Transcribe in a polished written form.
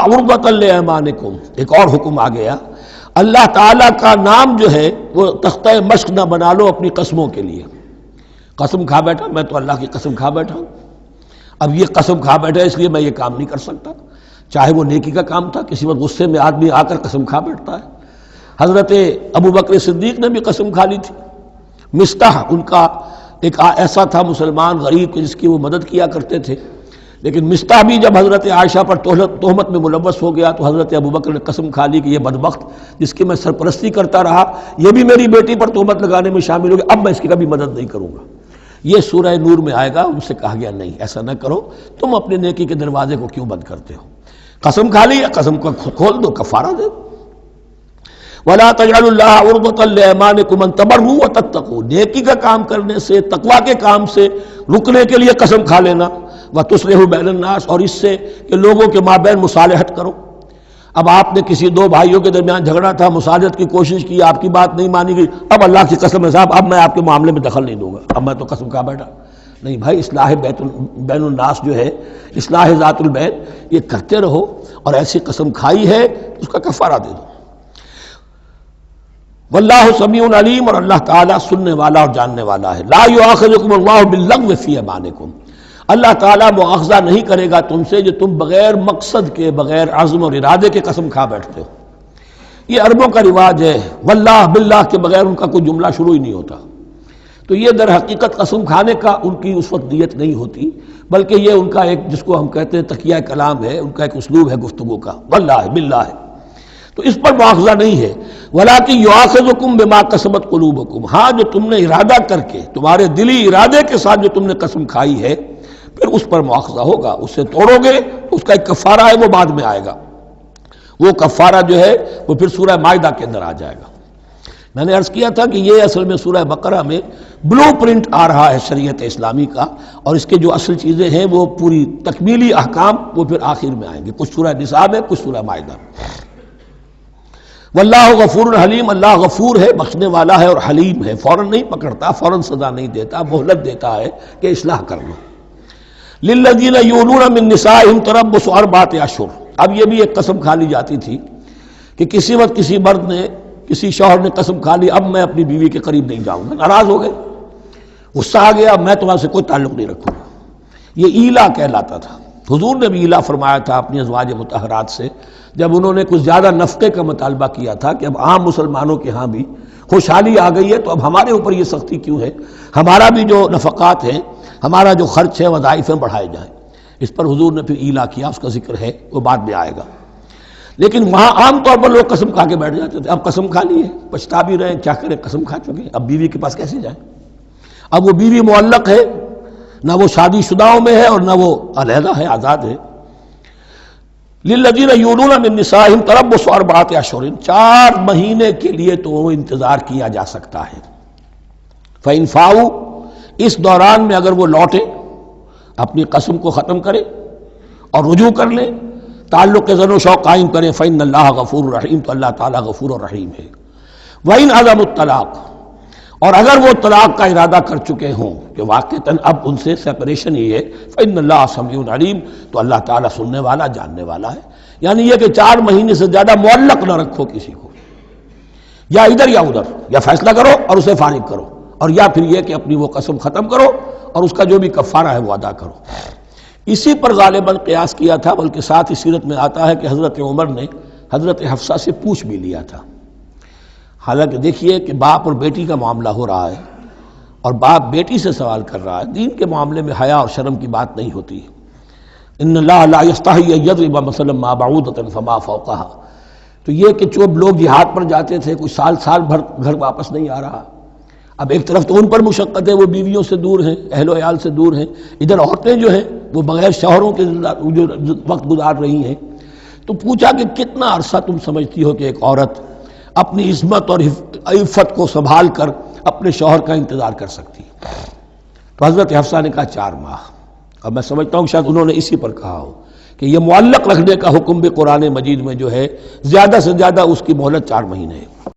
عرضۃ لایمانکم، ایک اور حکم آ گیا، اللہ تعالیٰ کا نام جو ہے وہ تختہ مشق نہ بنا لو اپنی قسموں کے لیے۔ قسم کھا بیٹھا، میں تو اللہ کی قسم کھا بیٹھا ہوں، اب یہ قسم کھا بیٹھا اس لیے میں یہ کام نہیں کر سکتا، چاہے وہ نیکی کا کام تھا، کسی وقت غصے میں آدمی آ کر قسم کھا بیٹھتا ہے۔ حضرت ابو بکر صدیق نے بھی قسم کھا لی تھی۔ مستح ان کا ایک ایسا تھا مسلمان غریب جس کی وہ مدد کیا کرتے تھے، لیکن مستح بھی جب حضرت عائشہ پر تہمت میں ملوث ہو گیا تو حضرت ابو بکر نے قسم کھا لی کہ یہ بدبخت جس کی میں سرپرستی کرتا رہا یہ بھی میری بیٹی پر تہمت لگانے میں شامل ہو گیا، اب میں اس کی کبھی مدد نہیں کروں گا۔ یہ سورہ نور میں آئے گا، ان سے کہا گیا نہیں ایسا نہ کرو، تم اپنے نیکی کے دروازے کو کیوں بند کرتے ہو؟ قسم کھا لی، قسم کو کھول دو، کفارہ دے دو۔ وَلَا تَجْعَلُوا اللَّهَ عُرْضَةً لِأَيْمَانِكُمْ أَن تَبَرُّوا وَتَتَّقُوا، نیکی کا کام کرنے سے، تقویٰ کے کام سے رکنے کے لیے قسم کھا لینا، وَتُصْلِحُوا بَيْنَ النَّاسِ، اور اس سے کہ لوگوں کے مابین مصالحت کرو۔ اب آپ نے کسی دو بھائیوں کے درمیان جھگڑا تھا، مصالحت کی کوشش کی، آپ کی بات نہیں مانی گئی، اب اللہ کی قسم ہے صاحب اب میں آپ کے معاملے میں دخل نہیں دوں گا، اب میں تو قسم کھا بیٹھا۔ نہیں بھائی، اصلاح بین الناس جو ہے، اصلاح ذات البین، یہ کرتے رہو، اور ایسی قسم کھائی ہے اس کا کفارہ دے دو۔ واللہ سمیع علیم، اور اللہ تعالیٰ سننے والا اور جاننے والا ہے۔ لا یؤاخذکم اللہ باللغو فی ایمانکم، اللہ تعالیٰ مؤاخذہ نہیں کرے گا تم سے جو تم بغیر مقصد کے، بغیر عزم اور ارادے کے قسم کھا بیٹھتے ہو۔ یہ عربوں کا رواج ہے، واللہ باللہ کے بغیر ان کا کوئی جملہ شروع ہی نہیں ہوتا، تو یہ در حقیقت قسم کھانے کا ان کی اس وقت نیت نہیں ہوتی، بلکہ یہ ان کا ایک جس کو ہم کہتے ہیں تقیہ کلام ہے، ان کا ایک اسلوب ہے گفتگو کا، واللہ باللہ، تو اس پر مؤاخذہ نہیں ہے۔ وَلَٰكِن يُؤَاخِذُكُم بِمَا كَسَبَتْ قُلُوبُكُم، ہاں جو تم نے ارادہ کر کے، تمہارے دلی ارادے کے ساتھ جو تم نے قسم کھائی ہے، پھر اس پر مؤاخذہ ہوگا، اسے توڑو گے، اس کا ایک کفارہ ہے، وہ بعد میں آئے گا، وہ کفارہ جو ہے وہ پھر سورہ مائدہ کے اندر آ جائے گا۔ میں نے عرض کیا تھا کہ یہ اصل میں سورہ بقرہ میں بلو پرنٹ آ رہا ہے شریعت اسلامی کا، اور اس کے جو اصل چیزیں ہیں وہ پوری تکمیلی احکام وہ پھر آخر میں آئیں گے، کچھ سورہ نساء میں، کچھ سورہ مائدہ میں۔ واللہ غفور حلیم، اللہ غفور ہے، بخشنے والا ہے اور حلیم ہے، فوراً نہیں پکڑتا، فوراً سزا نہیں دیتا، مہلت دیتا ہے کہ اصلاح کر لو۔ للذین یولون من نسائہم تربص اربعۃ اشہر، اب یہ بھی ایک قسم کھا لی جاتی تھی کہ کسی وقت کسی مرد نے، کسی شوہر نے قسم کھا لی اب میں اپنی بیوی کے قریب نہیں جاؤں گا، ناراض ہو گئے، غصہ آ گیا، میں تمہارے سے کوئی تعلق نہیں رکھوں گا، یہ ایلا کہلاتا تھا۔ حضور نے بھی ایلا فرمایا تھا اپنی ازواج مطہرات سے جب انہوں نے کچھ زیادہ نفقے کا مطالبہ کیا تھا کہ اب عام مسلمانوں کے ہاں بھی خوشحالی آ گئی ہے تو اب ہمارے اوپر یہ سختی کیوں ہے، ہمارا بھی جو نفقات ہیں، ہمارا جو خرچ ہے، وظائف ہیں، بڑھائے جائیں۔ اس پر حضور نے پھر ایلا کیا، اس کا ذکر ہے، وہ بعد میں آئے گا۔ لیکن وہاں عام طور پر لوگ قسم کھا کے بیٹھ جاتے تھے، اب قسم کھا لی ہے، پچھتا بھی رہے، کیا کریں، قسم کھا چکے، اب بیوی کے پاس کیسے جائیں؟ اب وہ بیوی معلق ہے، نہ وہ شادی شداؤں میں ہے اور نہ وہ علیحدہ ہے، آزاد ہے۔ للذین یولون من نسائہم تربص اربعۃ اشہر، 4 مہینے کے لیے تو وہ انتظار کیا جا سکتا ہے۔ فإن فاؤوا، اس دوران میں اگر وہ لوٹے، اپنی قسم کو ختم کرے اور رجوع کر لیں، تعلق زن و شوق قائم کریں، فإن اللہ غفور رحیم، تو اللہ تعالیٰ غفور و رحیم ہے۔ وإن عزموا الطلاق، اور اگر وہ طلاق کا ارادہ کر چکے ہوں کہ واقعتاً اب ان سے سیپریشن ہی ہے، فإن اللہ سمیع علیم، تو اللہ تعالیٰ سننے والا، جاننے والا ہے۔ یعنی یہ کہ 4 مہینے سے زیادہ معلق نہ رکھو کسی کو، یا ادھر یا ادھر، یا فیصلہ کرو اور اسے فارغ کرو، اور یا پھر یہ کہ اپنی وہ قسم ختم کرو اور اس کا جو بھی کفارہ ہے وہ ادا کرو۔ اسی پر غالباً قیاس کیا تھا، بلکہ ساتھ ہی سیرت میں آتا ہے کہ حضرت عمر نے حضرت حفصہ سے پوچھ بھی لیا تھا۔ حالانکہ دیکھیے کہ باپ اور بیٹی کا معاملہ ہو رہا ہے، اور باپ بیٹی سے سوال کر رہا ہے، دین کے معاملے میں حیا اور شرم کی بات نہیں ہوتی۔ ان اللہ لا یستحی ان یضرب مثلا ما بعوضۃ فما فوقها، تو یہ کہ جو لوگ جہاد پر جاتے تھے، کچھ سال بھر گھر واپس نہیں آ رہا، اب ایک طرف تو ان پر مشقت ہے، وہ بیویوں سے دور ہیں، اہل و عیال سے دور ہیں، ادھر عورتیں جو ہیں وہ بغیر شوہروں کے جو وقت گزار رہی ہیں، تو پوچھا کہ کتنا عرصہ تم سمجھتی ہو کہ ایک عورت اپنی عصمت اور عفت کو سنبھال کر اپنے شوہر کا انتظار کر سکتی ہے؟ تو حضرت حفصہ نے کہا 4 ماہ، اور میں سمجھتا ہوں شاید انہوں نے اسی پر کہا ہو کہ یہ معلق رکھنے کا حکم بھی قرآن مجید میں جو ہے زیادہ سے زیادہ اس کی مہلت 4 مہینے ہے۔